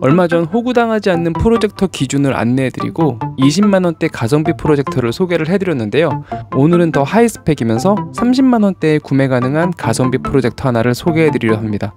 얼마 전 호구당하지 않는 프로젝터 기준을 안내해드리고 20만원대 가성비 프로젝터를 소개를 해드렸는데요. 오늘은 더 하이스펙이면서 30만원대에 구매 가능한 가성비 프로젝터 하나를 소개해드리려 합니다.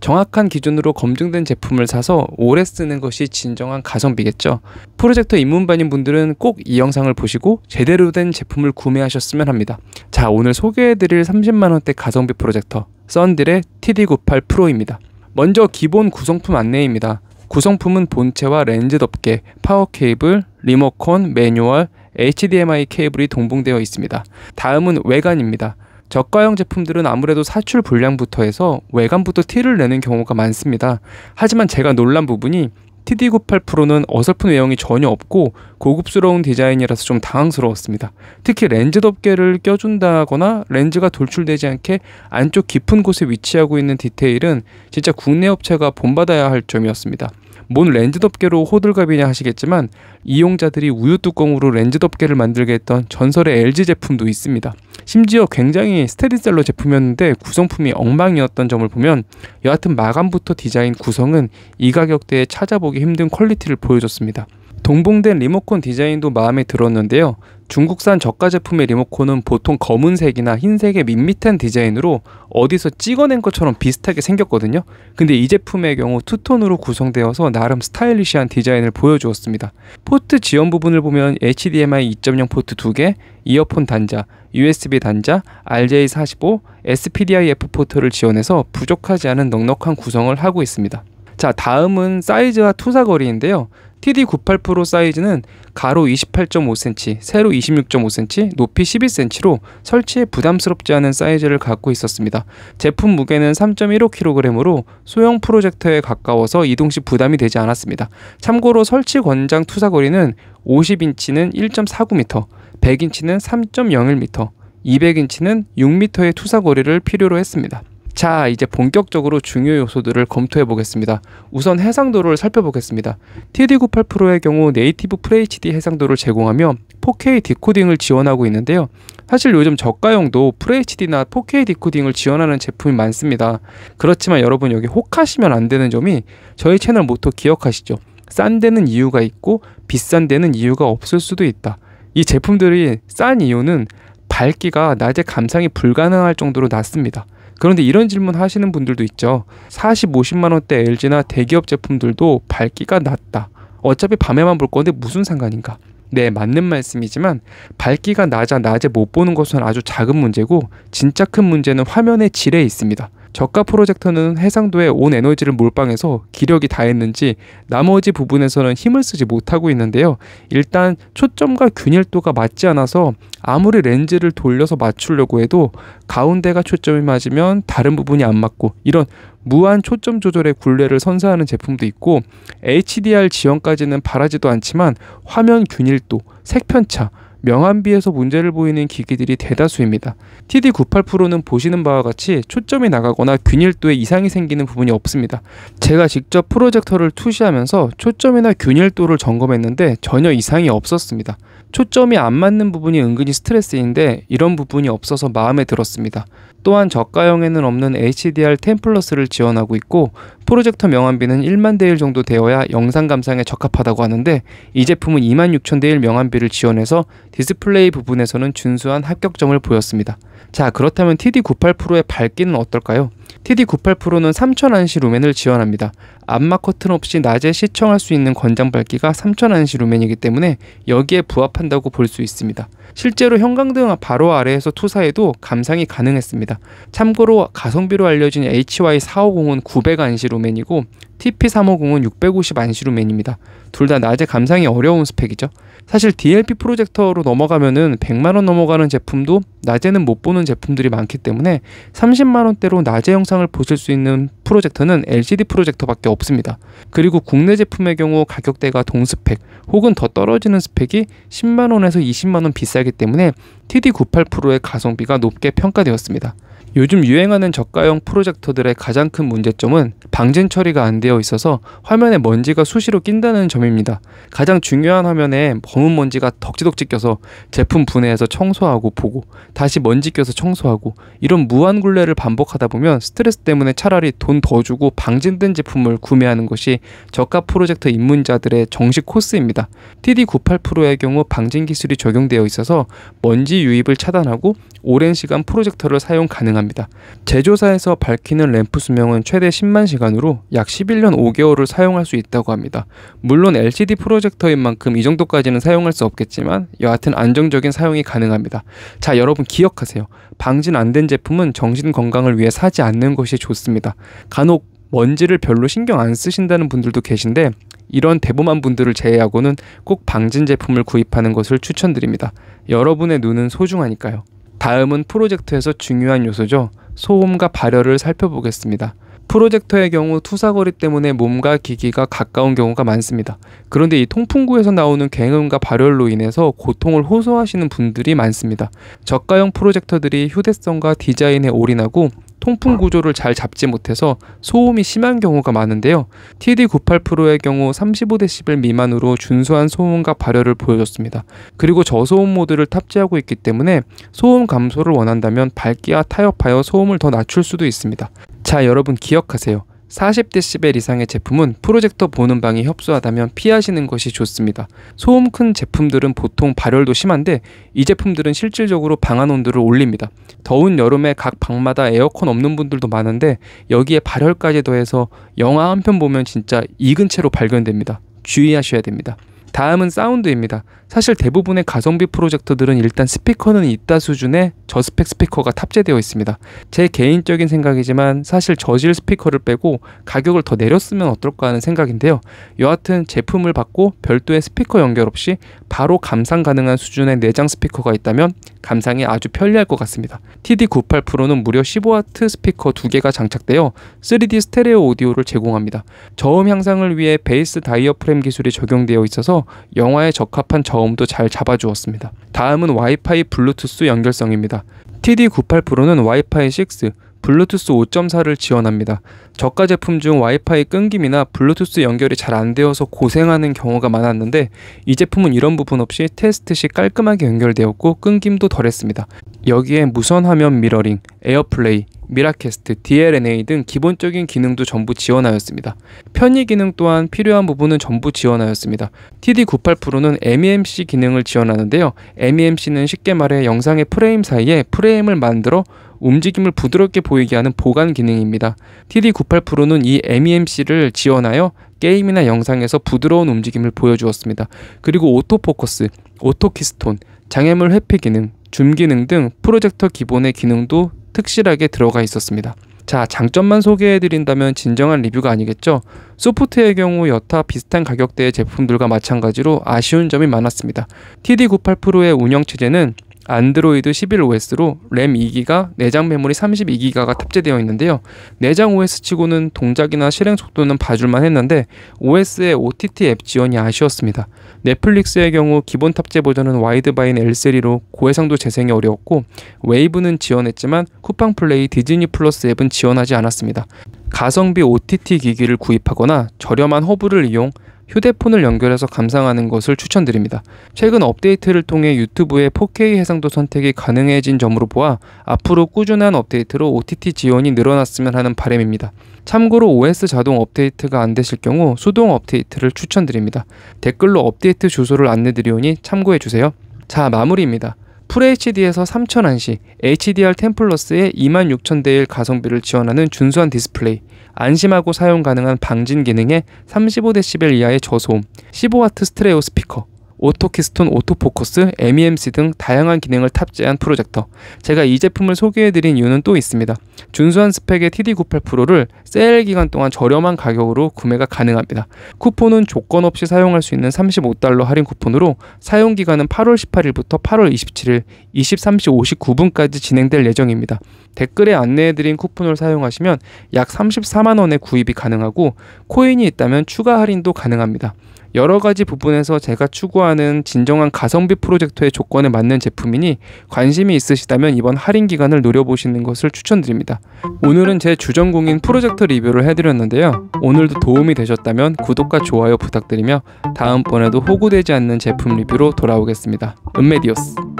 정확한 기준으로 검증된 제품을 사서 오래 쓰는 것이 진정한 가성비겠죠. 프로젝터 입문반인 분들은 꼭 이 영상을 보시고 제대로 된 제품을 구매하셨으면 합니다. 자, 오늘 소개해드릴 30만원대 가성비 프로젝터 썬딜의 TD98 프로입니다. 먼저 기본 구성품 안내입니다. 구성품은 본체와 렌즈 덮개, 파워 케이블, 리모컨, 매뉴얼, HDMI 케이블이 동봉되어 있습니다. 다음은 외관입니다. 저가형 제품들은 아무래도 사출 불량부터 해서 외관부터 티를 내는 경우가 많습니다. 하지만 제가 놀란 부분이 TD98 프로는 어설픈 외형이 전혀 없고 고급스러운 디자인이라서 좀 당황스러웠습니다. 특히 렌즈 덮개를 껴준다거나 렌즈가 돌출되지 않게 안쪽 깊은 곳에 위치하고 있는 디테일은 진짜 국내 업체가 본받아야 할 점이었습니다. 뭔 렌즈 덮개로 호들갑이냐 하시겠지만 이용자들이 우유 뚜껑으로 렌즈 덮개를 만들게 했던 전설의 LG 제품도 있습니다. 심지어 굉장히 스테디셀러 제품이었는데 구성품이 엉망이었던 점을 보면 여하튼 마감부터 디자인 구성은 이 가격대에 찾아보기 힘든 퀄리티를 보여줬습니다. 동봉된 리모컨 디자인도 마음에 들었는데요. 중국산 저가 제품의 리모컨은 보통 검은색이나 흰색의 밋밋한 디자인으로 어디서 찍어낸 것처럼 비슷하게 생겼거든요. 근데 이 제품의 경우 투톤으로 구성되어서 나름 스타일리시한 디자인을 보여주었습니다. 포트 지원 부분을 보면 HDMI 2.0 포트 2개, 이어폰 단자, USB 단자, RJ45, SPDIF 포트를 지원해서 부족하지 않은 넉넉한 구성을 하고 있습니다. 자, 다음은 사이즈와 투사거리인데요. TD98 프로 사이즈는 가로 28.5cm, 세로 26.5cm, 높이 11cm로 설치에 부담스럽지 않은 사이즈를 갖고 있었습니다. 제품 무게는 3.15kg으로 소형 프로젝터에 가까워서 이동 시 부담이 되지 않았습니다. 참고로 설치 권장 투사거리는 50인치는 1.49m, 100인치는 3.01m, 200인치는 6m의 투사거리를 필요로 했습니다. 자, 이제 본격적으로 중요 요소들을 검토해 보겠습니다. 우선 해상도를 살펴보겠습니다. TD98 프로의 경우 네이티브 FHD 해상도를 제공하며 4K 디코딩을 지원하고 있는데요. 사실 요즘 저가형도 FHD나 4K 디코딩을 지원하는 제품이 많습니다. 그렇지만 여러분 여기 혹하시면 안 되는 점이 저희 채널 모토 기억하시죠? 싼 데는 이유가 있고 비싼 데는 이유가 없을 수도 있다. 이 제품들이 싼 이유는 밝기가 낮에 감상이 불가능할 정도로 낮습니다. 그런데 이런 질문 하시는 분들도 있죠. 40, 50만원대 LG나 대기업 제품들도 밝기가 낮다. 어차피 밤에만 볼 건데 무슨 상관인가? 네, 맞는 말씀이지만 밝기가 낮아 낮에 못 보는 것은 아주 작은 문제고 진짜 큰 문제는 화면의 질에 있습니다. 저가 프로젝터는 해상도에 온 에너지를 몰빵해서 기력이 다했는지 나머지 부분에서는 힘을 쓰지 못하고 있는데요. 일단 초점과 균일도가 맞지 않아서 아무리 렌즈를 돌려서 맞추려고 해도 가운데가 초점이 맞으면 다른 부분이 안 맞고 이런 무한 초점 조절의 굴레를 선사하는 제품도 있고 HDR 지원까지는 바라지도 않지만 화면 균일도, 색편차, 명암비에서 문제를 보이는 기기들이 대다수입니다. TD98 프로는 보시는 바와 같이 초점이 나가거나 균일도에 이상이 생기는 부분이 없습니다. 제가 직접 프로젝터를 투시하면서 초점이나 균일도를 점검했는데 전혀 이상이 없었습니다. 초점이 안 맞는 부분이 은근히 스트레스인데 이런 부분이 없어서 마음에 들었습니다. 또한 저가형에는 없는 HDR10 플러스를 지원하고 있고 프로젝터 명암비는 1만 대 1 정도 되어야 영상 감상에 적합하다고 하는데 이 제품은 26,000대 1 명암비를 지원해서 디스플레이 부분에서는 준수한 합격점을 보였습니다. 자, 그렇다면 TD98 프로의 밝기는 어떨까요? TD98 프로는 3000안시 루멘을 지원합니다. 암막 커튼 없이 낮에 시청할 수 있는 권장 밝기가 3000안시 루멘이기 때문에 여기에 부합한다고 볼 수 있습니다. 실제로 형광등 바로 아래에서 투사해도 감상이 가능했습니다. 참고로 가성비로 알려진 HY450은 900안시 루멘이고 TP350은 650안시 루멘입니다. 둘 다 낮에 감상이 어려운 스펙이죠. 사실 DLP 프로젝터로 넘어가면은 100만원 넘어가는 제품도 낮에는 못 보는 제품들이 많기 때문에 30만원대로 낮에 영상을 보실 수 있는 프로젝터는 LCD 프로젝터밖에 없습니다. 그리고 국내 제품의 경우 가격대가 동스펙 혹은 더 떨어지는 스펙이 10만원에서 20만원 비싸기 때문에 TD98 프로의 가성비가 높게 평가되었습니다. 요즘 유행하는 저가형 프로젝터들의 가장 큰 문제점은 방진 처리가 안 되어 있어서 화면에 먼지가 수시로 낀다는 점입니다. 가장 중요한 화면에 검은 먼지가 덕지덕지 껴서 제품 분해해서 청소하고 보고 다시 먼지 껴서 청소하고 이런 무한굴레를 반복하다 보면 스트레스 때문에 차라리 돈 더 주고 방진된 제품을 구매하는 것이 저가 프로젝터 입문자들의 정식 코스입니다. TD98 프로의 경우 방진 기술이 적용되어 있어서 먼지 유입을 차단하고 오랜 시간 프로젝터를 사용 가능합니다. 제조사에서 밝히는 램프 수명은 최대 10만 시간으로 약 11년 5개월을 사용할 수 있다고 합니다. 물론 LCD 프로젝터인 만큼 이 정도까지는 사용할 수 없겠지만 여하튼 안정적인 사용이 가능합니다. 자, 여러분 기억하세요. 방진 안 된 제품은 정신 건강을 위해 사지 않는 것이 좋습니다. 간혹 먼지를 별로 신경 안 쓰신다는 분들도 계신데 이런 대범한 분들을 제외하고는 꼭 방진 제품을 구입하는 것을 추천드립니다. 여러분의 눈은 소중하니까요. 다음은 프로젝터에서 중요한 요소죠. 소음과 발열을 살펴보겠습니다. 프로젝터의 경우 투사거리 때문에 몸과 기기가 가까운 경우가 많습니다. 그런데 이 통풍구에서 나오는 굉음과 발열로 인해서 고통을 호소하시는 분들이 많습니다. 저가형 프로젝터들이 휴대성과 디자인에 올인하고 통풍 구조를 잘 잡지 못해서 소음이 심한 경우가 많은데요. TD98 프로의 경우 35dB 미만으로 준수한 소음과 발열을 보여줬습니다. 그리고 저소음 모드를 탑재하고 있기 때문에 소음 감소를 원한다면 밝기와 타협하여 소음을 더 낮출 수도 있습니다. 자, 여러분 기억하세요. 40dB 이상의 제품은 프로젝터 보는 방이 협소하다면 피하시는 것이 좋습니다. 소음 큰 제품들은 보통 발열도 심한데 이 제품들은 실질적으로 방안 온도를 올립니다. 더운 여름에 각 방마다 에어컨 없는 분들도 많은데 여기에 발열까지 더해서 영화 한 편 보면 진짜 익은 채로 발견됩니다. 주의하셔야 됩니다. 다음은 사운드입니다. 사실 대부분의 가성비 프로젝터들은 일단 스피커는 있다 수준의 저스펙 스피커가 탑재되어 있습니다. 제 개인적인 생각이지만 사실 저질 스피커를 빼고 가격을 더 내렸으면 어떨까 하는 생각인데요. 여하튼 제품을 받고 별도의 스피커 연결 없이 바로 감상 가능한 수준의 내장 스피커가 있다면 감상이 아주 편리할 것 같습니다. TD98 프로는 무려 15W 스피커 2개가 장착되어 3D 스테레오 오디오를 제공합니다. 저음 향상을 위해 베이스 다이어프램 기술이 적용되어 있어서 영화에 적합한 저음도 잘 잡아주었습니다. 다음은 와이파이 블루투스 연결성입니다. TD98 프로는 와이파이 6, 블루투스 5.4를 지원합니다. 저가 제품 중 와이파이 끊김이나 블루투스 연결이 잘 안 되어서 고생하는 경우가 많았는데 이 제품은 이런 부분 없이 테스트 시 깔끔하게 연결되었고 끊김도 덜했습니다. 여기에 무선 화면 미러링, 에어플레이, 미라캐스트, DLNA 등 기본적인 기능도 전부 지원하였습니다. 편의 기능 또한 필요한 부분은 전부 지원하였습니다. TD98 프로는 MEMC 기능을 지원하는데요. MEMC는 쉽게 말해 영상의 프레임 사이에 프레임을 만들어 움직임을 부드럽게 보이게 하는 보관 기능입니다. TD98 프로는 이 MEMC를 지원하여 게임이나 영상에서 부드러운 움직임을 보여주었습니다. 그리고 오토포커스, 오토키스톤, 장애물 회피 기능, 줌 기능 등 프로젝터 기본의 기능도 특실하게 들어가 있었습니다. 자, 장점만 소개해드린다면 진정한 리뷰가 아니겠죠? 소프트의 경우 여타 비슷한 가격대의 제품들과 마찬가지로 아쉬운 점이 많았습니다. TD98 프로의 운영체제는 안드로이드 11OS로 램 2기가, 내장 메모리 32기가가 탑재되어 있는데요. 내장 OS 치고는 동작이나 실행 속도는 봐줄만 했는데 OS의 OTT 앱 지원이 아쉬웠습니다. 넷플릭스의 경우 기본 탑재 버전은 와이드바인 L3로 고해상도 재생이 어려웠고 웨이브는 지원했지만 쿠팡 플레이, 디즈니 플러스 앱은 지원하지 않았습니다. 가성비 OTT 기기를 구입하거나 저렴한 허브를 이용 휴대폰을 연결해서 감상하는 것을 추천드립니다. 최근 업데이트를 통해 유튜브의 4K 해상도 선택이 가능해진 점으로 보아 앞으로 꾸준한 업데이트로 OTT 지원이 늘어났으면 하는 바람입니다. 참고로 OS 자동 업데이트가 안 되실 경우 수동 업데이트를 추천드립니다. 댓글로 업데이트 주소를 안내드리오니 참고해주세요. 자, 마무리입니다. FHD에서 3000한시, HDR10 플러스의 26000대1 가성비를 지원하는 준수한 디스플레이, 안심하고 사용 가능한 방진 기능에 35dB 이하의 저소음, 15W 스테레오 스피커, 오토키스톤, 오토포커스, MEMC 등 다양한 기능을 탑재한 프로젝터. 제가 이 제품을 소개해드린 이유는 또 있습니다. 준수한 스펙의 TD98 프로를 세일 기간 동안 저렴한 가격으로 구매가 가능합니다. 쿠폰은 조건 없이 사용할 수 있는 $35 할인 쿠폰으로 사용 기간은 8월 18일부터 8월 27일 23시 59분까지 진행될 예정입니다. 댓글에 안내해드린 쿠폰을 사용하시면 약 34만원의 구입이 가능하고 코인이 있다면 추가 할인도 가능합니다. 여러 가지 부분에서 제가 추구하는 진정한 가성비 프로젝터의 조건에 맞는 제품이니 관심이 있으시다면 이번 할인 기간을 노려보시는 것을 추천드립니다. 오늘은 제 주전공인 프로젝터 리뷰를 해드렸는데요. 오늘도 도움이 되셨다면 구독과 좋아요 부탁드리며 다음번에도 호구되지 않는 제품 리뷰로 돌아오겠습니다. 은메디오스.